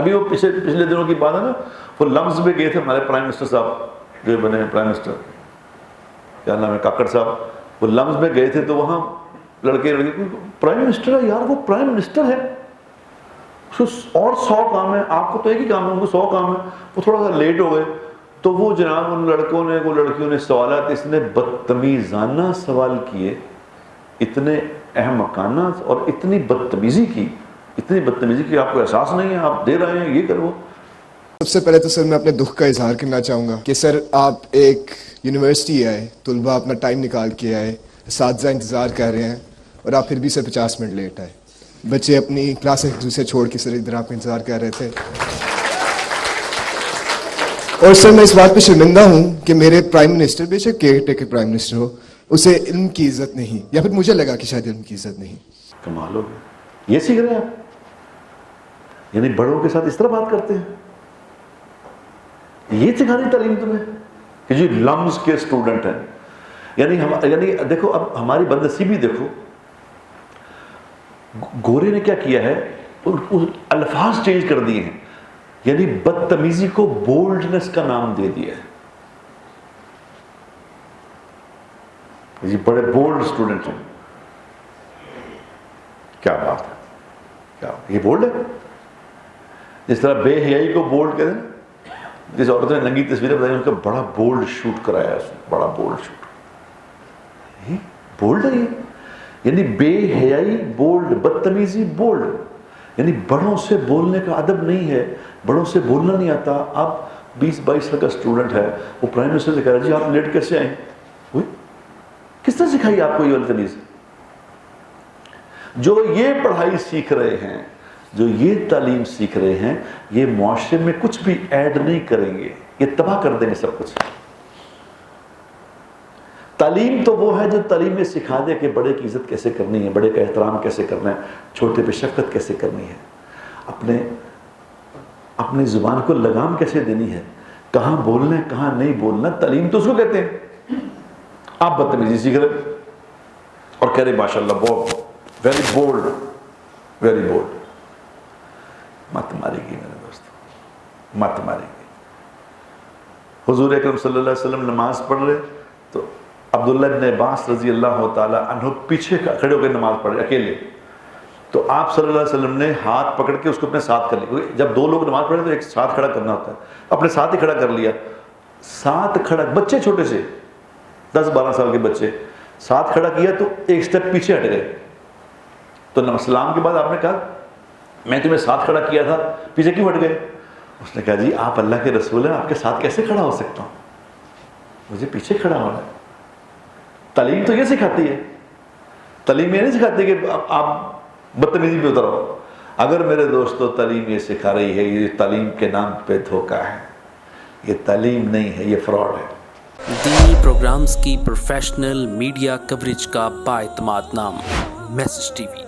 ابھی وہ پچھلے دنوں کی بات ہے نا، وہ لمز میں گئے تھے ہمارے پرائم منسٹر صاحب جو بنے پرائم منسٹر، کیا نام ہے، کاکڑ صاحب، وہ لمز میں گئے تھے تو وہاں لڑکے پرائم منسٹر ہے یار، وہ پرائم منسٹر ہے، اور 100 کام ہے، آپ کو تو ایک ہی کام ہے، ان کو 100 کام ہے، وہ تھوڑا سا لیٹ ہو گئے تو وہ جناب ان لڑکوں نے وہ لڑکیوں نے سوالات اس نے بدتمیزانہ سوال کیے، اتنے احمقانہ اور اتنی بدتمیزی کی آپ کو احساس نہیں ہے، آپ دے رہے ہیں یہ کرو۔ سب سے پہلے تو سر میں اپنے دکھ کا اظہار کرنا چاہوں گا کہ سر آپ ایک یونیورسٹی آئے، طلباء اپنا ٹائم نکال کے آئے، اساتذہ انتظار کر رہے ہیں اور آپ پھر بھی سر 50 منٹ لیٹ آئے۔ بچے اپنی کلاسیں دوسرے چھوڑ کے سر ادھر آپ کا انتظار کر رہے تھے، اور سر میں اس بات پہ شرمندہ ہوں کہ میرے پرائم منسٹر، بے شک کیئر ٹیکر پرائم منسٹر ہو، اسے علم کی عزت نہیں، یا پھر مجھے لگا کہ شاید علم کی عزت نہیں۔ کمال ہو گیا، یہ سیکھ رہے ہیں آپ، یعنی بڑوں کے ساتھ اس طرح بات کرتے ہیں، یہ سکھانی تعلیم تمہیں کہ جی لمز کے اسٹوڈنٹ ہیں، یعنی دیکھو اب ہماری بدنصیبی دیکھو، گورے نے کیا کیا ہے، الفاظ چینج کر دیے ہیں، یعنی بدتمیزی کو بولڈنس کا نام دے دیا ہے، یہ بڑے بولڈ اسٹوڈنٹ ہیں، کیا بات ہے، کیا یہ بولڈ ہے؟ جس طرح بے حیائی کو بولڈ کہتے ہیں، جس عورت نے ننگی تصویریں بتائی اس کا بڑا بولڈ شوٹ کرایا، اس نے بڑا بولڈ شوٹ، یہ بولڈ ہے، یہ یعنی بے حیائی بولڈ، بدتمیزی بولڈ، یعنی بڑوں سے بولنے کا ادب نہیں ہے، بڑوں سے بولنا نہیں آتا۔ اب 20-22 سال کا اسٹوڈنٹ ہے، وہ پرائم منسٹر سے کہہ رہا ہے جی آپ لیٹ کیسے آئیں؟ کس طرح سکھائی آپ کو یہ والی تمیز؟ جو یہ پڑھائی سیکھ رہے ہیں، جو یہ تعلیم سیکھ رہے ہیں، یہ معاشرے میں کچھ بھی ایڈ نہیں کریں گے، یہ تباہ کر دیں گے سب کچھ۔ تعلیم تو وہ ہے جو تعلیم میں سکھا دے کہ بڑے کی عزت کیسے کرنی ہے، بڑے کا احترام کیسے کرنا ہے، چھوٹے پہ شفقت کیسے کرنی ہے، اپنی زبان کو لگام کیسے دینی ہے، کہاں بولنا ہے کہاں نہیں بولنا، تعلیم تو اس کو کہتے ہیں۔ آپ بدتمیزی سیکھ رہے اور کہہ رہے ماشاءاللہ بہت ویری بولڈ، ویری بولڈ۔ مت مارے گی میرے دوست، مت مارے گی۔ حضور اکرم صلی اللہ علیہ وسلم نماز پڑھ رہے تو عبداللہ ابن عباس رضی اللہ تعالی عنہ پیچھے کھڑے ہو کے نماز پڑھ رہے اکیلے، تو آپ صلی اللہ علیہ وسلم نے ہاتھ پکڑ کے اس کو اپنے ساتھ کر لیا، کیونکہ جب 2 لوگ نماز پڑھے تو ایک ساتھ کھڑا کرنا ہوتا ہے، اپنے ساتھ ہی کھڑا کر لیا، ساتھ کھڑا، بچے چھوٹے سے 10-12 سال کے بچے، ساتھ کھڑا کیا تو ایک سٹیپ پیچھے ہٹ گئے، تو سلام کے بعد آپ نے کہا میں تمہیں ساتھ کھڑا کیا تھا، پیچھے کیوں ہٹ گئے؟ اس نے کہا جی آپ اللہ کے رسول ہیں، آپ کے ساتھ کیسے کھڑا ہو سکتا ہوں، مجھے پیچھے کھڑا ہونا ہے۔ تعلیم تو یہ سکھاتی ہے، تعلیم یہ نہیں سکھاتی کہ آپ بدتمیزی پہ اتر آؤ۔ اگر میرے دوستو تعلیم یہ سکھا رہی ہے، یہ تعلیم کے نام پہ دھوکہ ہے، یہ تعلیم نہیں ہے، یہ فراڈ ہے۔ دینی پروگرامز کی پروفیشنل میڈیا کوریج کا بااعتماد نام میسج ٹی وی۔